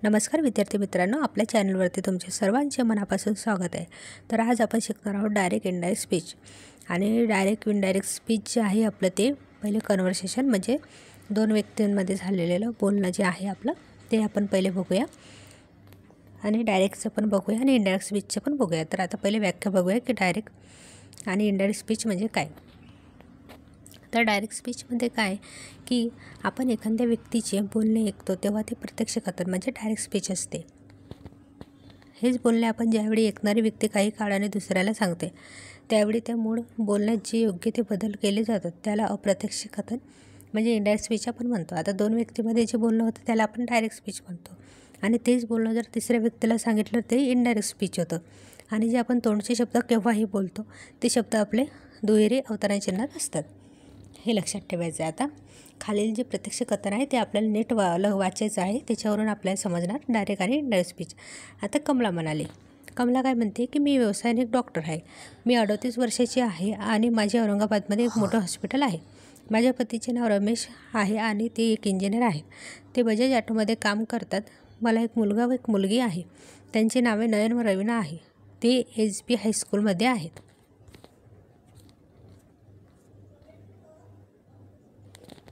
नमस्कार विद्यार्थी मित्रांनो, आपल्या चॅनलवरती तुमचे सर्वांचे मनापासून स्वागत आहे। तर आज आपण शिकणार आहोत डायरेक्ट इनडायरेक्ट स्पीच। आणि डायरेक्ट इनडायरेक्ट स्पीच जे आहे आपलं ते पहिले कन्व्हर्सेशन म्हणजे दोन व्यक्तींमध्ये झालेलं बोलणं जे आहे आपलं ते आपण पहिले बघूया आणि डायरेक्टचं पण बघूया आणि इनडायरेक्ट स्पीचचं पण बघूया। तर आता पहिले व्याख्या बघूया की डायरेक्ट आणि इनडायरेक्ट स्पीच म्हणजे काय। तर डायरेक्ट स्पीचमध्ये काय की आपण एखाद्या व्यक्तीचे बोलणे ऐकतो तेव्हा ते प्रत्यक्ष कथन म्हणजे डायरेक्ट स्पीच असते। हेच बोलणे आपण ज्यावेळी ऐकणारी व्यक्ती काही काळाने दुसऱ्याला सांगते त्यावेळी त्या मूळ बोलण्यात जे योग्य ते बदल केले जातात त्याला अप्रत्यक्ष कथन म्हणजे इनडायरेक्ट स्पीच आपण म्हणतो। आता दोन व्यक्तींमध्ये जे बोलणं होतं त्याला आपण डायरेक्ट स्पीच म्हणतो आणि तेच बोलणं जर तिसऱ्या व्यक्तीला सांगितलं ते इनडायरेक्ट स्पीच होतं। आणि जे आपण तोंडचे शब्द केव्हाही बोलतो ते शब्द आपले दुहेरी अवतरणचिन्हात असतात, हे लक्षात ठेवायचं आहे। आता खालील जे प्रत्यक्ष कथन आहे ते आपल्याला नीट वाचायचं आहे, त्याच्यावरून आपल्याला समजणार डायरेक्ट आणि इनडायरेक्ट स्पीच। आता कमला म्हणाली, कमला काय म्हणते की मी व्यवसायाने एक डॉक्टर आहे, मी 38 वर्षाची आहे आणि माझे औरंगाबादमध्ये एक मोठं हॉस्पिटल आहे। माझ्या पतीचे नाव रमेश आहे आणि ते एक इंजिनियर आहेत, ते बजाज ऑटोमध्ये काम करतात। मला एक मुलगा व एक मुलगी आहे, त्यांची नावे नयन व रवीना आहे, ते SB हायस्कूलमध्ये आहेत।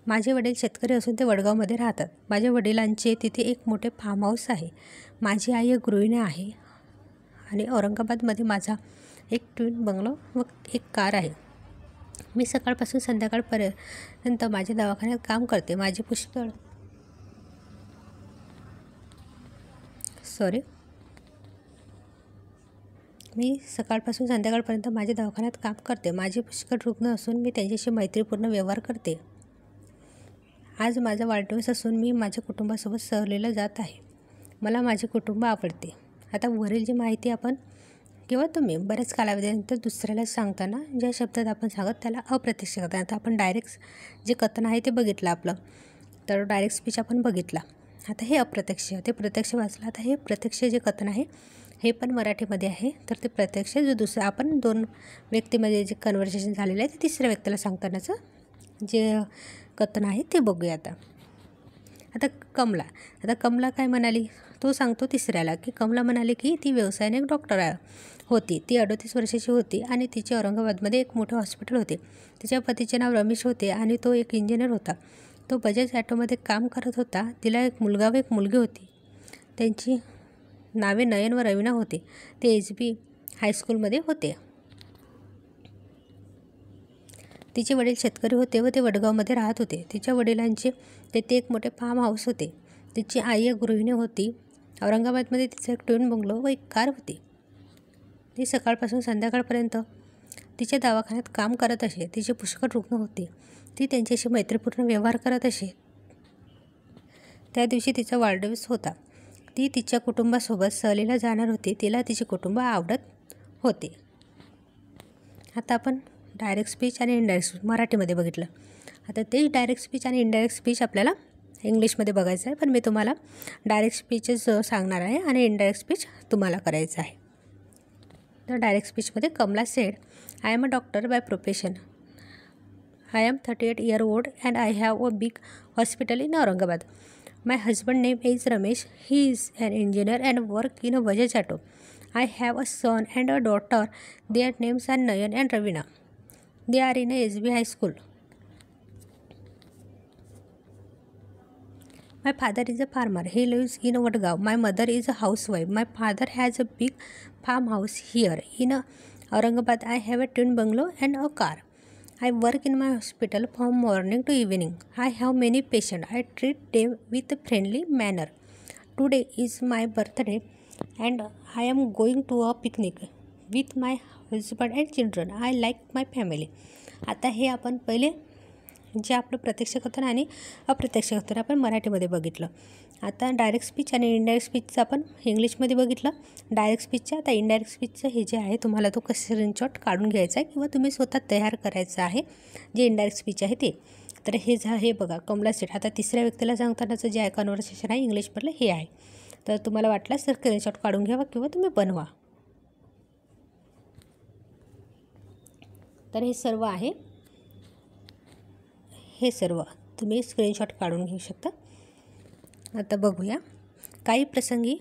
माझे वडील शेतकरी असून ते वडगावमध्ये राहतात। माझ्या वडिलांचे तिथे एक मोठे फार्म हाऊस आहे। माझी आई एक गृहिणी आहे आणि औरंगाबादमध्ये माझा एक ट्विन बंगलो व एक कार आहे। मी सकाळपासून संध्याकाळपर्यंत माझ्या दवाखान्यात काम करते। माझे पुष्कळ रुग्ण असून मी त्यांच्याशी मैत्रीपूर्ण व्यवहार करते। आज माझा वाढदिवस असून मी माझ्या कुटुंबासोबत सहलीला जात आहे। मला माझे कुटुंब आवडते। आता वरील जी माहिती आपण किंवा तुम्ही बऱ्याच कालावधीनंतर दुसऱ्याला सांगताना ज्या शब्दात आपण सांगत त्याला अप्रत्यक्ष कथन। आता आपण डायरेक्ट जे कथन आहे ते बघितलं आपलं, तर डायरेक्ट स्पीच आपण बघितला। आता हे अप्रत्यक्ष ते प्रत्यक्ष वाचलं। आता हे प्रत्यक्ष जे कथन आहे हे पण मराठीमध्ये आहे, तर ते प्रत्यक्ष जो दुसरं आपण दोन व्यक्तीमध्ये जे कन्व्हर्सेशन झालेलं आहे ते तिसऱ्या व्यक्तीला सांगतानाचं जे कथन आहे ते बघूया। आता कमला काय म्हणाली, तो सांगतो तिसऱ्याला की कमला म्हणाली की ती व्यवसायाने एक डॉक्टर होती, ती 38 वर्षाची होती आणि तिचे औरंगाबादमध्ये एक मोठे हॉस्पिटल होते। तिच्या पतीचे नाव रमेश होते आणि तो एक इंजिनियर होता, तो बजाज ऑटोमध्ये काम करत होता। तिला एक मुलगा व एक मुलगी होती, त्यांची नावे नयन व रवीना होते, ते SB हायस्कूलमध्ये होते। तिचे वडील शेतकरी होते व ते वडगावमध्ये राहत होते। तिच्या वडिलांचे तेथे एक मोठे फार्म हाऊस होते। तिची आई एक गृहिणी होती। औरंगाबादमध्ये तिचा एक ट्विन बंगलो व एक कार होती। ती सकाळपासून संध्याकाळपर्यंत तिच्या दवाखान्यात काम करत असे। तिचे पुष्कळ रुग्ण होते, ती त्यांच्याशी मैत्रीपूर्ण व्यवहार करत असे। त्या दिवशी तिचा वाढदिवस होता, ती तिच्या कुटुंबासोबत सहलीला जाणार होती, तिला तिचे कुटुंब आवडत होते। आता आपण डायरेक्ट स्पीच आणि इनडायरेक्ट स्पीच मराठीमध्ये बघितलं। आता तेच डायरेक्ट स्पीच आणि इनडायरेक्ट स्पीच आपल्याला इंग्लिशमध्ये बघायचं आहे, पण मी तुम्हाला डायरेक्ट स्पीचच सांगणार आहे आणि इनडायरेक्ट स्पीच तुम्हाला करायचं आहे। तर डायरेक्ट स्पीचमध्ये Kamala said, I am a doctor by profession, I am 38 years old and I have a big hospital in Aurangabad. My husband name is Ramesh. He is an engineer and work in a Bajaj Auto. I have a son and a daughter. Their names are Nayan and Ravina. They are in a SB high school. My father is a farmer. He lives in Vadgaon. My mother is a housewife. My father has a big farmhouse here in Aurangabad. I have a twin bungalow and a car. I work in my hospital from morning to evening. I have many patients. I treat them with a friendly manner. Today is my birthday and I am going to a picnic with my husband and children. I like my family. आता हे आपण पहिले जे आपलं प्रत्यक्ष कथन आणि अप्रत्यक्ष कथन आपण मराठीमध्ये बघितलं। आता डायरेक्ट स्पीच आणि इनडायरेक्ट स्पीचचं आपण इंग्लिशमध्ये बघितलं। डायरेक्ट स्पीचचं आता इनडायरेक्ट स्पीचचं हे जे आहे तुम्हाला तो स्क्रीनशॉट काढून घ्यायचा आहे किंवा तुम्ही स्वतः तयार करायचं आहे जे इनडायरेक्ट स्पीच आहे ते। तर हे बघा कमला सेड, आता तिसऱ्या व्यक्तीला सांगतानाचं जे आहे कन्व्हर्सेशन आहे इंग्लिशमधलं हे आहे। तर तुम्हाला वाटल्यास तर स्क्रीनशॉट काढून घ्यावा किंवा तुम्ही बनवा। तर हे सर्व तुम्ही स्क्रीनशॉट काढून घेऊ शकता। आता बघूया काही प्रसंगी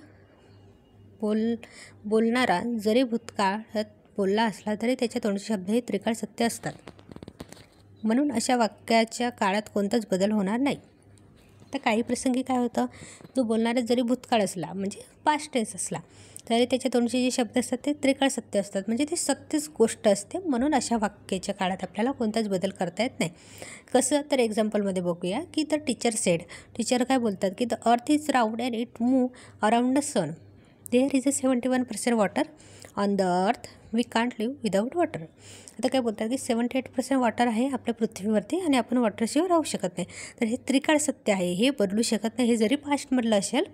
बोलणारा जरी भूतकाळात बोलला असला तरी त्याच्या तोंडचे शब्द हे त्रिकाळ सत्य असतात. म्हणून अशा वाक्याच्या काळात कोणताच बदल होणार नाही. तर काही प्रसंगी काय होतं, जो बोलणारा जरी भूतकाळ असला म्हणजे पास्ट टेन्स असला तरी त्याच्या तोंडचे जे शब्द असतात ते त्रिकाळ सत्य असतात, म्हणजे ते सत्यच गोष्ट असते. म्हणून अशा वाक्याच्या काळात आपल्याला कोणताच बदल करता येत नाही. कसं, तर एक्झाम्पलमध्ये बघूया की द टीचर सेड. टीचर काय बोलतात की the earth is round and it move around the sun. There is a 71% water on the earth, we can't live without water. आता काय बोलतात की 78% वॉटर आहे आपल्या पृथ्वीवरती आणि आपण वॉटरशिवाय राहू शकत नाही. तर हे त्रिकाळ सत्य आहे, हे बदलू शकत नाही. हे जरी पास्टमधलं असेल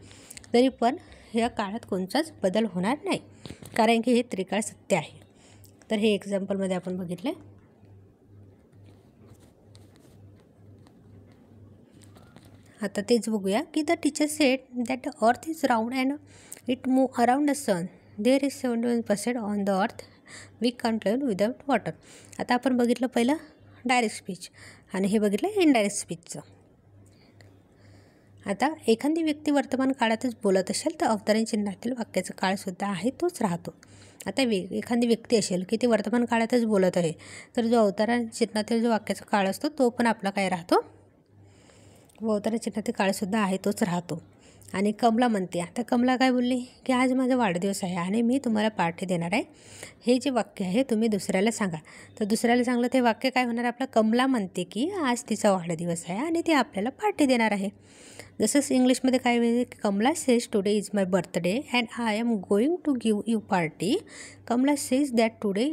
तरी पण या काळात कोणताच बदल होणार नाही, कारण की हे त्रिकाळ सत्य आहे. तर हे एक्झाम्पलमध्ये आपण बघितलं. आता तेच बघूया की the teacher said that the earth is round and it move around the sun. There is 71% on the earth, we can't live without water. आता आपण बघितलं पहिलं डायरेक्ट स्पीच आणि हे बघितलं इनडायरेक्ट स्पीचचं. आता एखादी व्यक्ती वर्तमान काळातच बोलत असेल तर अवतरण चिन्हातील वाक्याचा काळसुद्धा आहे तोच राहतो. आता एखादी व्यक्ती असेल की ती वर्तमान काळातच बोलत आहे तर जो अवतरण चिन्हातील जो वाक्याचा काळ असतो तो पण आपला काय राहतो, अवतरण चिन्हातील काळसुद्धा आहे तोच राहतो. आणि कमला म्हणते, आता कमला काय बोलली की आज माझा वाढदिवस आहे आणि मी तुम्हाला पार्टी देणार आहे. हे जे वाक्य आहे तुम्ही दुसऱ्याला सांगा. तर दुसऱ्याला सांगलं ते वाक्य काय होणार आपलं, कमला म्हणते की आज तिचा वाढदिवस आहे आणि ती आपल्याला पार्टी देणार आहे. जसंच इंग्लिशमध्ये काय होईल, Kamala says today is my birthday and I am going to give you party. Kamala says that today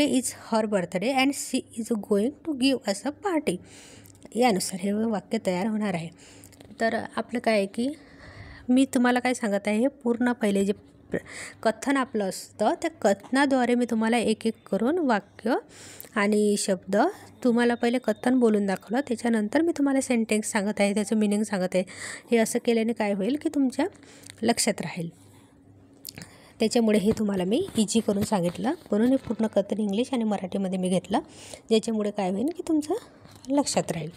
is her birthday and she is going to give us a party. यानुसार हे वाक्य तयार होणार आहे. तर आपलं काय आहे की मी तुम्हाला काय सांगत आहे, हे पूर्ण पहिले जे कथन आपलं असतं त्या कथनाद्वारे मी तुम्हाला एक एक करून वाक्य आणि शब्द तुम्हाला पहिले कथन बोलून दाखवलं, त्याच्यानंतर मी तुम्हाला सेंटेन्स सांगत आहे, त्याचं मिनिंग सांगत आहे. हे असं केल्याने काय होईल की तुमच्या लक्षात राहील. त्याच्यामुळे हे तुम्हाला मी इझी करून सांगितलं, म्हणून हे पूर्ण कथन इंग्लिश आणि मराठीमध्ये मी घेतलं, ज्याच्यामुळे काय होईल की तुमचं लक्षात राहील.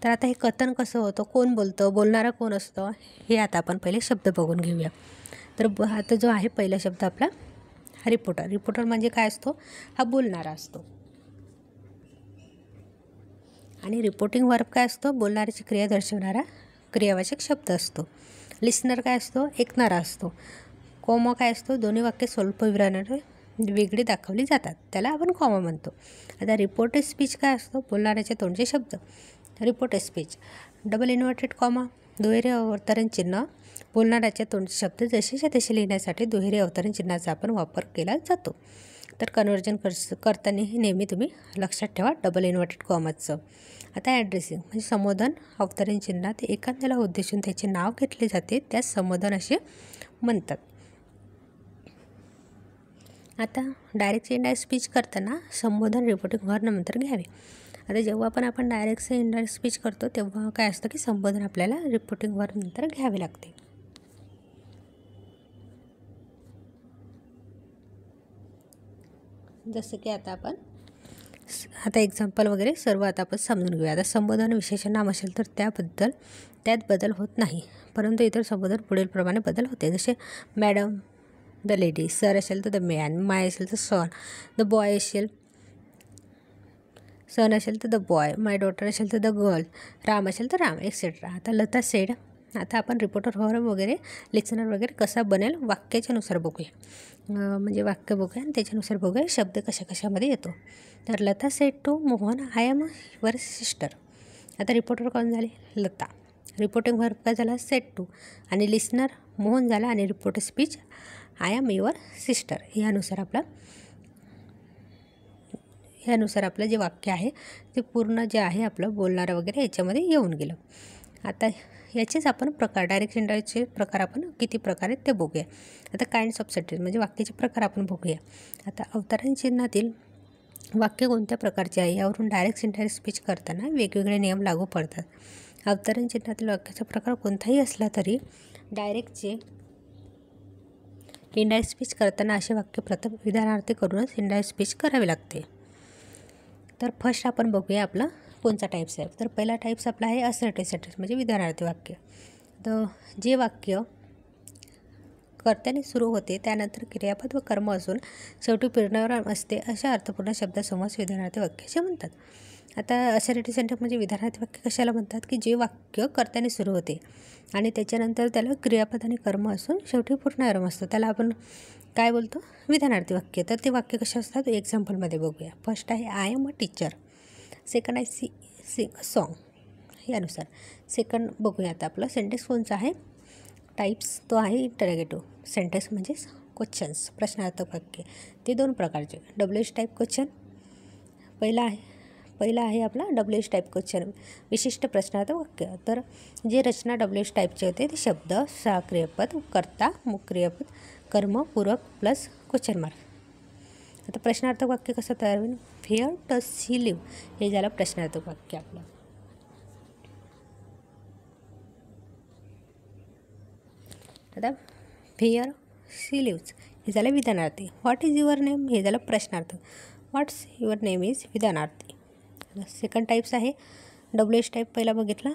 तर आता हे कथन कसं होतं, कोण बोलतं, बोलणारा कोण असतं, हे आता आपण पहिले शब्द बघून घेऊया. तर आता जो आहे पहिला शब्द आपला रिपोर्टर. रिपोर्टर म्हणजे काय असतो, हा बोलणारा असतो. आणि रिपोर्टिंग वर्ब काय असतो, बोलणाऱ्याची क्रिया दर्शवणारा क्रियावाचक शब्द असतो. लिस्नर काय असतो, ऐकणारा असतो. कॉमा काय असतो, दोन्ही वाक्य स्वल्पविरामाने वेगळी दाखवली जातात, त्याला आपण कॉमा म्हणतो. आता रिपोर्टेड स्पीच काय असतो, बोलणाऱ्याच्या तोंडचे शब्द. Reported speech double inverted comma, दुहेरी अवतरण चिन्ह, बोलणाऱ्याच्या तोंडचे शब्द जसेच्या तसे लिहिण्यासाठी दुहेरी अवतरण चिन्हाचा आपण वापर केला जातो. तर कन्व्हर्जन करताना नेहमी तुम्ही लक्षात ठेवा डबल इन्व्हर्टेड कॉमाचं. आता ॲड्रेसिंग म्हणजे संबोधन अवतरण चिन्हात एखाद्याला उद्देशून त्याचे नाव घेतले जाते, त्यास संबोधन असे म्हणतात. आता डायरेक्ट इनडायरेक्ट स्पीच करताना संबोधन रिपोर्टिंग वर्ब नंतर घ्यावे. आता जेव्हा पण आपण डायरेक्ट इनडायरेक्ट स्पीच करतो तेव्हा काय असतं की संबोधन आपल्याला रिपोर्टिंग वर्ब नंतर घ्यावे लागते. जसं की आता एक्झाम्पल वगैरे सर्व आता आपण समजून घेऊया. आता संबोधन विशेषण नाम असेल तर त्यात बदल होत नाही, परंतु इतर संबोधन पुढील प्रमाणे बदल होते. जसे मॅडम, द लेडी, सर असेल तर द मॅन, माय असेल तर सन, द बॉय असेल सन असेल तर द बॉय, माय डॉटर असेल तर द गर्ल, राम असेल तर राम, एक्सेट्रा. आता लता सेड. आता आपण रिपोर्टर वर्ब वगैरे लिसनर वगैरे कसा बनेल वाक्याच्यानुसार बघूया, म्हणजे वाक्य बघूया आणि त्याच्यानुसार बघूया शब्द कशामध्ये येतो. तर Lata said to Mohan, I am your sister. आता रिपोर्टर कोण झाले, लता. रिपोर्टिंग वर्ब काय झाला, सेड टू. आणि लिसनर मोहन झाला आणि reporter speech I am your sister. यानुसार आपलं जे वाक्य आहे ते पूर्ण जे आहे आपलं बोलणारं वगैरे याच्यामध्ये येऊन गेलं. आता याचेच आपण प्रकार डायरेक्ट इनडायरेक्टचे प्रकार आपण किती प्रकार आहेत ते बघूया. आता काइंड्स ऑफ सेंटेन्स म्हणजे वाक्याचे प्रकार आपण बघूया. आता अवतरण चिन्हातील वाक्य कोणत्या प्रकारचे आहे यावरून डायरेक्ट इनडायरेक्ट स्पीच करताना वेगवेगळे नियम लागू पडतात. अवतरण चिन्हातील वाक्याचा प्रकार कोणताही असला तरी इनडायरेक्ट स्पीच करताना असे वाक्य प्रथम विधानार्थी करूनच इनडायरेक्ट स्पीच करावे लागते. तर फर्स्ट आपण बघूया आपलं कोणता टाईप्स आहे, तर पहिला टाईप्स आपला आहे असर्टिव्ह सेंटेन्स म्हणजे विधानार्थी वाक्य. तर जे वाक्य कर्त्याने सुरू होते त्यानंतर क्रियापद व कर्म असून शेवटी पूर्णविराम असते अशा अर्थपूर्ण शब्दासमूहास विधानार्थी वाक्य असे म्हणतात. आता असर्टिव्ह सेंटेन्स म्हणजे विधानार्थी वाक्य कशाला म्हणतात, की जे वाक्य कर्त्याने सुरू होते आणि त्याच्यानंतर त्याला क्रियापद आणि कर्म असून शेवटी पूर्णविराम असतो त्याला आपण काय बोलतो, विधानार्थी वाक्य. तर ते वाक्य कसे असतात एक्झाम्पलमध्ये बघूया. फर्स्ट आहे I am a teacher, second आहे सिंग अ सॉन्ग यानुसार. सेकंड बघूया आता आपलं सेंटेन्स कोणचं आहे टाईप्स, तो आहे इंटरॅगेटिव्ह सेंटेन्स म्हणजे क्वेश्चन्स प्रश्नार्थक वाक्य. ते दोन प्रकारचे WH टाईप क्वेश्चन पहिला आहे आपला WH टाईप क्वेश्चन विशिष्ट प्रश्नार्थक वाक्य. तर जे रचना WH टाईपचे होते ते शब्द, क्रियापद, कर्ता, मुख्य क्रियापद, कर्म, पूरक प्लस क्वेश्चन मार्क. आता प्रश्नार्थक वाक्य कसं तयार होईल, व्हेअर डज शी लिव्ह हे झालं प्रश्नार्थक वाक्य आपलं. आता व्हेअर शी लिव्स हे झालं विधानार्थी. व्हॉट इज युअर नेम हे झालं प्रश्नार्थक. व्हॉट्स युअर नेम इज विधानार्थी. सेकंड टाईप्स आहे WH टाईप पहिला बघितला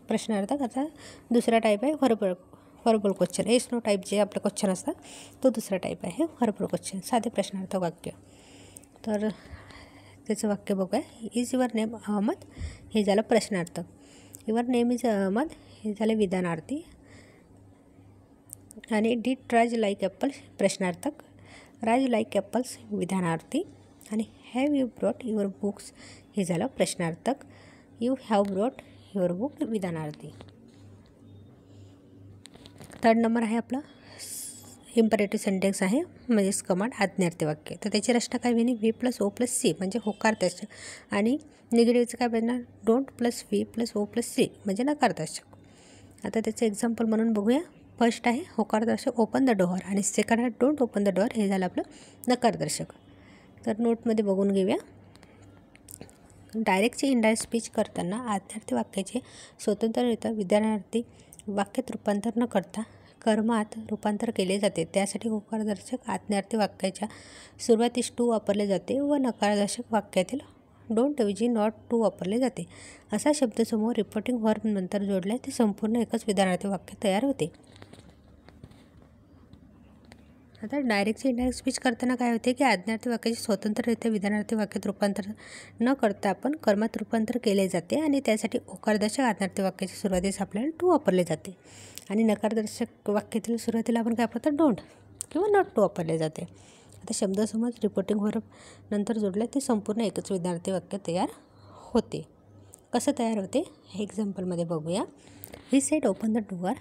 प्रश्नार्थक. आता दुसरा टाईप आहे verbal question. Yes no type जे आपले क्वेश्चन असतात तो दुसरा टाईप आहे व्हर्बल क्वेश्चन साधे प्रश्नार्थक वाक्य. तर त्याचं वाक्य बघूया. इज युअर नेम अहमद हे झालं प्रश्नार्थक. युअर नेम इज अहमद हे झालं विधानार्थी. आणि डिड राज लाईक ॲपल्स प्रश्नार्थक, राज लाईक ॲपल्स विधानार्थी. आणि have you brought your books हे झालं प्रश्नार्थक. You have brought your book विधानार्थी. थर्ड नंबर आहे आपला इम्परेटिव्ह सेंटेन्स आहे म्हणजेच कमांड आज्ञार्थी वाक्य. तर त्याची रचना काय बनेल, V + O + C म्हणजे होकारदर्शक. आणि निगेटिव्हचं काय बनणार, डोंट + V + O + C म्हणजे नकारदर्शक. आता त्याचं एक्झाम्पल म्हणून बघूया. फर्स्ट आहे होकारदर्शक ओपन द डोअर आणि सेकंड आहे डोंट ओपन द डोअर हे झालं आपलं नकारदर्शक. तर नोटमध्ये बघून घेऊया. डायरेक्टचे इनडायरेक्ट स्पीच करताना आज्ञार्थी वाक्याचे स्वतंत्ररित्या विधानार्थी वाक्यात रूपांतर न करता कर्मात रूपांतर केले जाते. त्यासाठी होकारदर्शक आज्ञार्थी वाक्याच्या सुरुवातीस टू वापरले जाते व नकारदर्शक वाक्यातील डोंट ऐवजी नॉट टू वापरले जाते. असा शब्दसमूह रिपोर्टिंग व्हर्ब नंतर जोडल्यास ते संपूर्ण एकच विधानार्थी वाक्य तयार होते. आता डायरेक्टचे इनडायरेक्ट स्पीच करताना काय होते की आज्ञार्थी वाक्याचे स्वतंत्ररित्या विधानार्थी वाक्यात रूपांतर न करता आपण कर्मात रूपांतर केले जाते आणि त्यासाठी होकारदर्शक आज्ञार्थी वाक्याच्या सुरुवातीस आपल्याला टू वापरले जाते आणि नकारदर्शक वाक्यातील सुरुवातीला आपण काय वापरतो डोंट किंवा नॉट टू वापरले जाते. आता शब्दसमूह रिपोर्टिंग व्हर्ब नंतर जोडले ते संपूर्ण एकच विधानार्थी वाक्य तयार होते. कसं तयार होते हे एक्झाम्पलमध्ये बघूया. He said open the door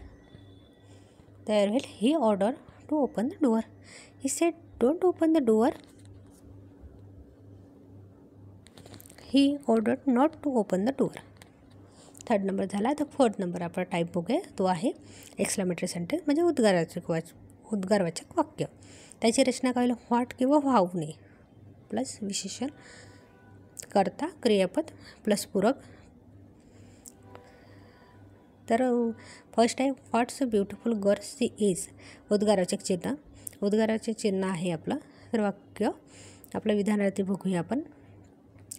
तयार होईल he order to open the door. He said don't open the door he order not to open the door. Third number झाला. तर फोर्थ नंबर आपण टाईप बघूया. तो आहे एक्सक्लेमेटरी सेंटेन्स म्हणजे उद्गारवाचक वाक्य. त्याची रचना काय होईल, व्हॉट किंवा व्हावने प्लस विशेषण, कर्ता, क्रियापद प्लस पूरक. तर फर्स्ट आहे what's a beautiful girl she is उद्गारवाचक चिन्ह. उद्गाराचे चिन्ह आहे आपलं. तर वाक्य आपलं विधानार्थी बघूया आपण.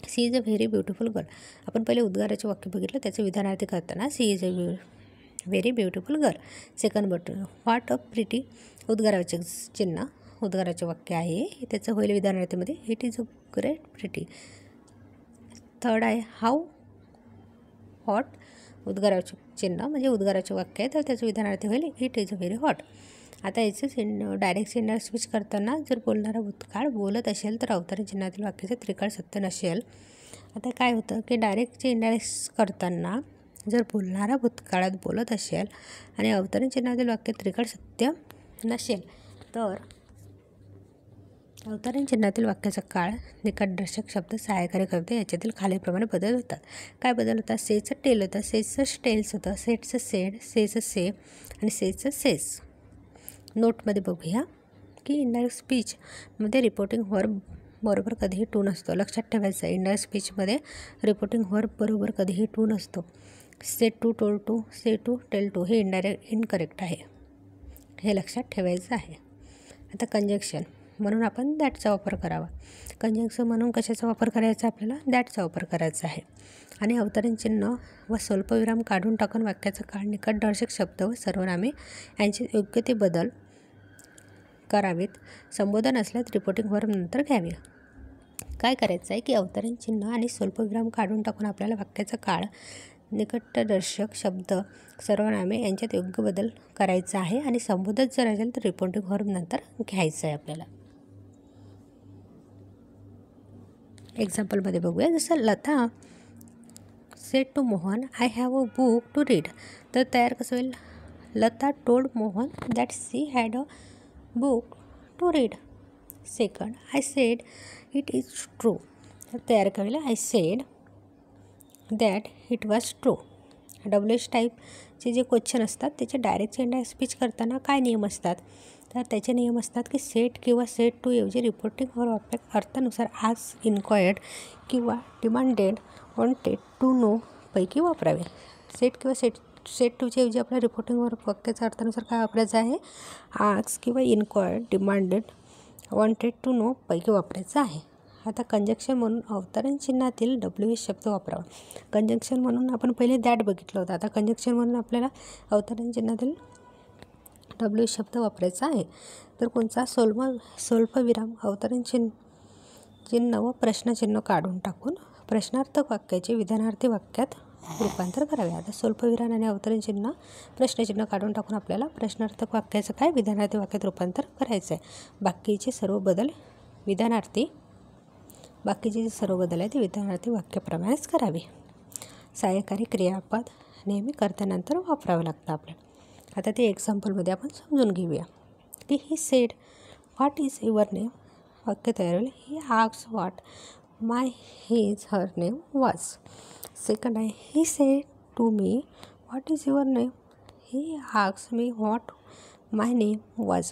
She is a very beautiful girl. आपण पहिले उद्गाराचे वाक्य बघितलं त्याचं विधानार्थी करताना she is a very beautiful girl. Second what a pretty उद्गाराचे चिन्ह उद्गाराचे वाक्य आहे त्याचं होईल विधानार्थीमध्ये it is a great pretty. Third आहे हाऊ हॉट उद्गाराचे चिन्ह म्हणजे उद्गाराचे वाक्य आहे तर त्याचं विधानार्थी होईल it is a very hot. आता याचंच डायरेक्ट इनडायरेक्ट स्पीच करताना जर बोलणारा भूतकाळ बोलत असेल तर अवतरण चिन्हातील वाक्याचे त्रिकाळ सत्य नसेल. आता काय होतं की डायरेक्टचे इनडायरेक्ट करताना जर बोलणारा भूतकाळात बोलत असेल आणि अवतरण चिन्हातील वाक्य त्रिकाळ सत्य नसेल तर अवतरण चिन्हातील वाक्याचा काळ निकटदर्शक शब्द सहाय्यकारी करते. याच्यातील खालीलप्रमाणे बदल होतात. काय बदल होतात, सेचं टेल होतं, सेचं टेल्स होतं, सेटचं सेड, सेचं से आणि सेचं सेस. नोटमध्ये बघूया की इनडायरेक्ट स्पीचमध्ये रिपोर्टिंग व्हर्ब बरोबर कधीही टू नसतो. लक्षात ठेवायचं आहे इनडायरेक्ट स्पीचमध्ये रिपोर्टिंग व्हर्ब बरोबर कधीही टू नसतो. Said to, told to, say to, tell to हे इनकरेक्ट आहे, हे लक्षात ठेवायचं आहे. आता कंजक्शन म्हणून आपण दॅटचा वापर करावा. कंजक्शन म्हणून कशाचा वापर करायचा आपल्याला, दॅटचा वापर करायचा आहे. आणि अवतरण चिन्ह व स्वल्पविराम काढून टाकून वाक्याचा काळ, निकटदर्शक शब्द व सर्वनामे यांचे योग्य ते बदल करावेत. संबोधन असल्यास रिपोर्टिंग वर्ब नंतर घ्यावे. काय करायचं आहे की अवतरण चिन्ह आणि स्वल्पविराम काढून टाकून आपल्याला वाक्याचा काळ, निकटदर्शक शब्द, सर्वनामे यांच्यात योग्य बदल करायचा आहे. आणि संबोधन जर असेल तर रिपोर्टिंग वर्ब नंतर घ्यायचं आहे आपल्याला. एक्झाम्पलमध्ये बघूया. जसं Lata said to Mohan, I have a book to read. तर तयार कसं होईल? Lata told Mohan that she had a book to read. Second, I said it is true. तर तयार करायला I said that it was true. WH टाईपचे जे क्वेश्चन असतात त्याचे डायरेक्ट इंडायरेक्ट स्पीच करताना काय नियम असतात? तर त्याचे नियम असतात की सेट किंवा सेट टू ऐवजी रिपोर्टिंग वर्ब आपल्या अर्थानुसार आस्क, इन्क्वायर्ड किंवा डिमांडेड, वॉन्टेड, टू नो पैकी वापरावे. सेट किंवा सेट टूच्या ऐवजी आपल्या रिपोर्टिंग वर्ब वाक्याच्या अर्थानुसार काय वापरायचं आहे? आस्क किंवा inquired, demanded, wanted, to know पैकी वापरायचं आहे. आता कंजक्शन म्हणून अवतरण चिन्हातील WH शब्द वापरावा. कंजक्शन म्हणून आपण पहिले दॅट बघितलं होतं. आता कंजक्शन म्हणून आपल्याला अवतरण चिन्हातील WH शब्द वापरायचा आहे. तर कोणता? स्वल्पविराम, अवतरण चिन्ह व प्रश्नचिन्ह काढून टाकून प्रश्नार्थक वाक्याचे विधानार्थी वाक्यात रूपांतर करावे. आता स्वल्पविराम आणि अवतरण चिन्ह, प्रश्नचिन्ह काढून टाकून आपल्याला प्रश्नार्थक वाक्याचं काय, विधानार्थी वाक्यात रूपांतर करायचं आहे. बाकीचे जे सर्व बदल आहे ते विधानार्थी वाक्याप्रमाणेच करावे. सहाय्यकारी क्रियापद नेहमी कर्त्यानंतर वापरावं लागतं आपल्याला. आता ते एक्झाम्पलमध्ये आपण समजून घेऊया की he said what is your name. वाक्य तयार होईल. He asked what my his her name was. Second आहे, he said to me what is your name. He asked me what my name was.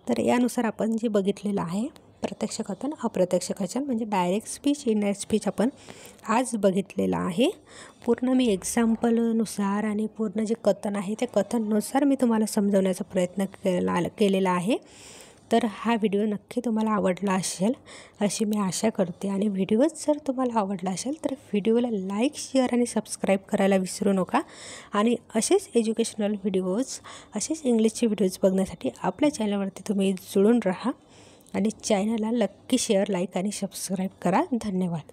तर यानुसार आपण जे बघितलेलं आहे प्रत्यक्ष कथन, अप्रत्यक्ष कथन म्हणजे डायरेक्ट स्पीच, इनडायरेक्ट स्पीच आपण आज बघितलेलं आहे. पूर्ण मी एक्झाम्पलनुसार आणि पूर्ण जे कथन आहे त्या कथननुसार मी तुम्हाला समजवण्याचा प्रयत्न केलेला आहे. तर हा व्हिडिओ नक्की तुम्हाला आवडला असेल अशी मी आशा करते. आणि व्हिडिओच जर तुम्हाला आवडला असेल तर व्हिडिओला लाईक, शेअर आणि सबस्क्राईब करायला विसरू नका. आणि असेच एज्युकेशनल व्हिडिओज, असेच इंग्लिशचे व्हिडिओज बघण्यासाठी आपल्या चॅनलवरती तुम्ही जुळून राहा. आणि चॅनलला नक्की शेअर, लाईक आणि सबस्क्राईब करा. धन्यवाद.